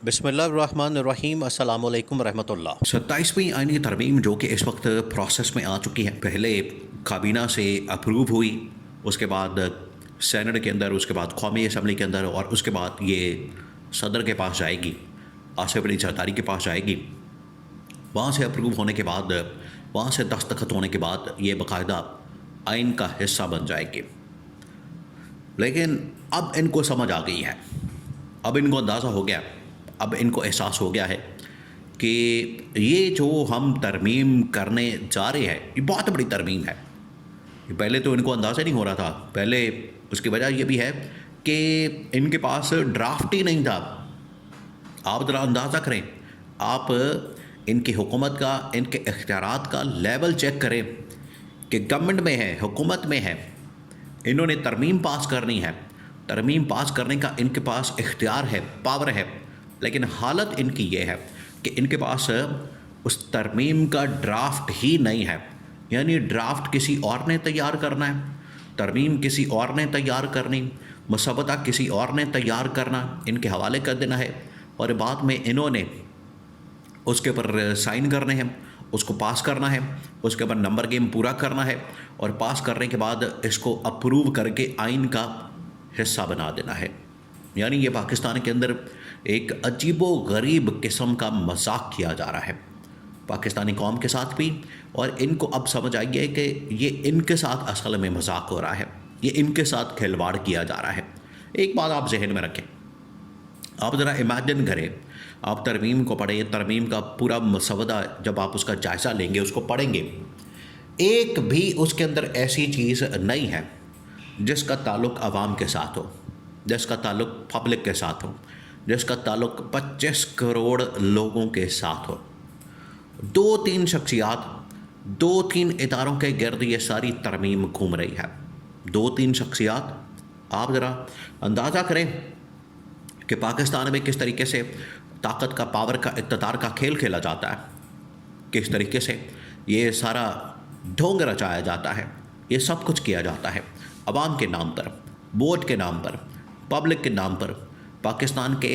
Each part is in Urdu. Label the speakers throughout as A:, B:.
A: بسم اللہ الرحمن الرحیم، السلام علیکم ورحمۃ اللہ۔
B: 27ویں آئینی ترمیم جو کہ اس وقت پروسیس میں آ چکی ہے، پہلے کابینہ سے اپروو ہوئی، اس کے بعد سینٹ کے اندر، اس کے بعد قومی اسمبلی کے اندر، اور اس کے بعد یہ صدر کے پاس جائے گی، آصف علی زرداری کے پاس جائے گی۔ وہاں سے اپروو ہونے کے بعد، وہاں سے دستخط ہونے کے بعد یہ باقاعدہ آئین کا حصہ بن جائے گی۔ لیکن اب ان کو سمجھ آ گئی ہے، اب ان کو اندازہ ہو گیا، اب ان کو احساس ہو گیا ہے کہ یہ جو ہم ترمیم کرنے جا رہے ہیں یہ بہت بڑی ترمیم ہے۔ پہلے تو ان کو اندازہ نہیں ہو رہا تھا، پہلے اس کی وجہ یہ بھی ہے کہ ان کے پاس ڈرافٹ ہی نہیں تھا۔ آپ ذرا اندازہ کریں، آپ ان کی حکومت کا، ان کے اختیارات کا لیول چیک کریں کہ گورنمنٹ میں ہے، حکومت میں ہے، انہوں نے ترمیم پاس کرنی ہے، ترمیم پاس کرنے کا ان کے پاس اختیار ہے، پاور ہے، لیکن حالت ان کی یہ ہے کہ ان کے پاس اس ترمیم کا ڈرافٹ ہی نہیں ہے۔ یعنی ڈرافٹ کسی اور نے تیار کرنا ہے، ترمیم کسی اور نے تیار کرنی، مسودہ کسی اور نے تیار کرنا، ان کے حوالے کر دینا ہے، اور بعد میں انہوں نے اس کے اوپر سائن کرنے ہیں، اس کو پاس کرنا ہے، اس کے اوپر نمبر گیم پورا کرنا ہے، اور پاس کرنے کے بعد اس کو اپروو کر کے آئین کا حصہ بنا دینا ہے۔ یعنی یہ پاکستان کے اندر ایک عجیب و غریب قسم کا مذاق کیا جا رہا ہے پاکستانی قوم کے ساتھ بھی، اور ان کو اب سمجھ آئی ہے کہ یہ ان کے ساتھ اصل میں مذاق ہو رہا ہے، یہ ان کے ساتھ کھلواڑ کیا جا رہا ہے۔ ایک بات آپ ذہن میں رکھیں، آپ ذرا امیجن کریں، آپ ترمیم کو پڑھیں، ترمیم کا پورا مسودہ جب آپ اس کا جائزہ لیں گے، اس کو پڑھیں گے، ایک بھی اس کے اندر ایسی چیز نہیں ہے جس کا تعلق عوام کے ساتھ ہو، جس کا تعلق پبلک کے ساتھ ہو، جس کا تعلق 25 کروڑ لوگوں کے ساتھ ہو۔ 2-3 شخصیات، 2-3 اداروں کے گرد یہ ساری ترمیم گھوم رہی ہے۔ 2-3 شخصیات، آپ ذرا اندازہ کریں کہ پاکستان میں کس طریقے سے طاقت کا، پاور کا، اقتدار کا کھیل کھیلا جاتا ہے، کس طریقے سے یہ سارا ڈھونگ رچایا جاتا ہے، یہ سب کچھ کیا جاتا ہے عوام کے نام پر، ووٹ کے نام پر، پبلک کے نام پر، پاکستان کے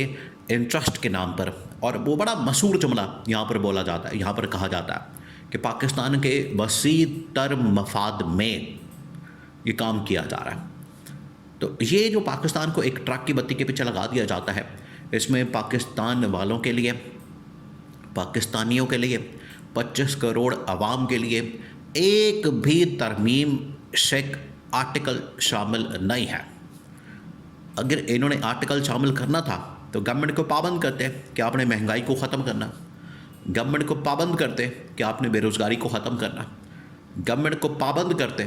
B: انٹرسٹ کے نام پر۔ اور وہ بڑا مشہور جملہ یہاں پر بولا جاتا ہے، یہاں پر کہا جاتا ہے کہ پاکستان کے وسیع تر مفاد میں یہ کام کیا جا رہا ہے۔ تو یہ جو پاکستان کو ایک ٹرک کی بتی کے پیچھے لگا دیا جاتا ہے، اس میں پاکستان والوں کے لیے، پاکستانیوں کے لیے، 25 کروڑ عوام کے لیے ایک بھی ترمیم شیک آرٹیکل شامل نہیں ہے۔ اگر انہوں نے آرٹیکل شامل کرنا تھا تو گورنمنٹ کو پابند کرتے کہ آپ نے مہنگائی کو ختم کرنا، گورنمنٹ کو پابند کرتے کہ آپ نے بے روزگاری کو ختم کرنا، گورنمنٹ کو پابند کرتے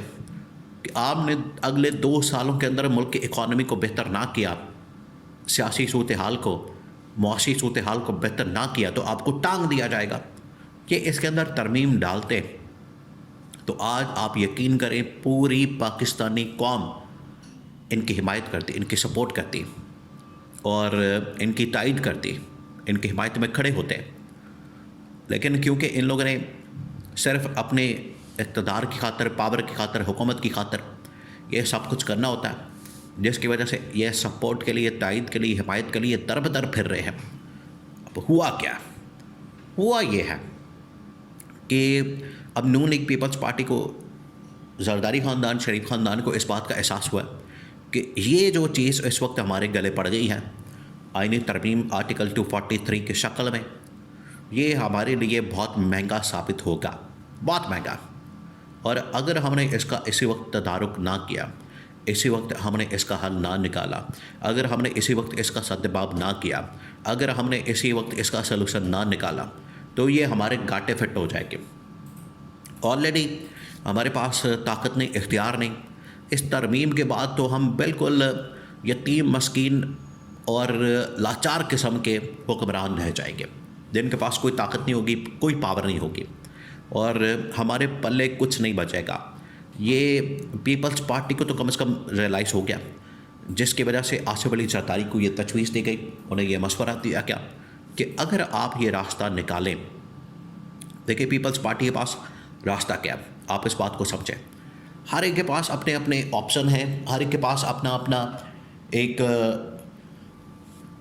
B: کہ آپ نے اگلے 2 سالوں کے اندر ملک کی اکانومی کو بہتر نہ کیا، سیاسی صورتحال کو، معاشی صورتحال کو بہتر نہ کیا تو آپ کو ٹانگ دیا جائے گا۔ کہ اس کے اندر ترمیم ڈالتے تو آج آپ یقین کریں پوری پاکستانی قوم ان کی حمایت کرتی، ان کی سپورٹ کرتی، اور ان کی تائید کرتی، ان کی حمایت میں کھڑے ہوتے ہیں۔ لیکن کیونکہ ان لوگوں نے صرف اپنے اقتدار کی خاطر، پاور کی خاطر، حکومت کی خاطر یہ سب کچھ کرنا ہوتا ہے، جس کی وجہ سے یہ سپورٹ کے لیے، تائید کے لیے، حمایت کے لیے در بدر پھر رہے ہیں۔ اب ہوا کیا؟ ہوا یہ ہے کہ اب نون لیگ پیپلز پارٹی کو، زرداری خاندان، شریف خاندان کو اس بات کا احساس ہوا کہ یہ جو چیز اس وقت ہمارے گلے پڑ گئی ہے، آئینی ترمیم آرٹیکل 243 کی شکل میں، یہ ہمارے لیے بہت مہنگا ثابت ہوگا، بہت مہنگا۔ اور اگر ہم نے اس کا اسی وقت تدارک نہ کیا، اسی وقت ہم نے اس کا حل نہ نکالا، اگر ہم نے اسی وقت اس کا سدباب نہ کیا، اگر ہم نے اسی وقت اس کا سلوشن نہ نکالا، تو یہ ہمارے گاٹے فٹ ہو جائے گی۔ آلریڈی ہمارے پاس طاقت نہیں، اختیار نہیں۔ اس ترمیم کے بعد تو ہم بالکل یتیم، مسکین اور لاچار قسم کے حکمران رہ جائیں گے، جن کے پاس کوئی طاقت نہیں ہوگی، کوئی پاور نہیں ہوگی، اور ہمارے پلے کچھ نہیں بچے گا۔ یہ پیپلز پارٹی کو تو کم از کم ریئلائز ہو گیا، جس کی وجہ سے آصف علی زرداری کو یہ تجویز دی گئی، انہیں یہ مشورہ دیا گیا کہ اگر آپ یہ راستہ نکالیں، دیکھیں پیپلز پارٹی کے پاس راستہ کیا، آپ اس بات کو سمجھیں۔ ہر ایک کے پاس اپنے اپنے آپشن ہیں، ہر ایک کے پاس اپنا اپنا ایک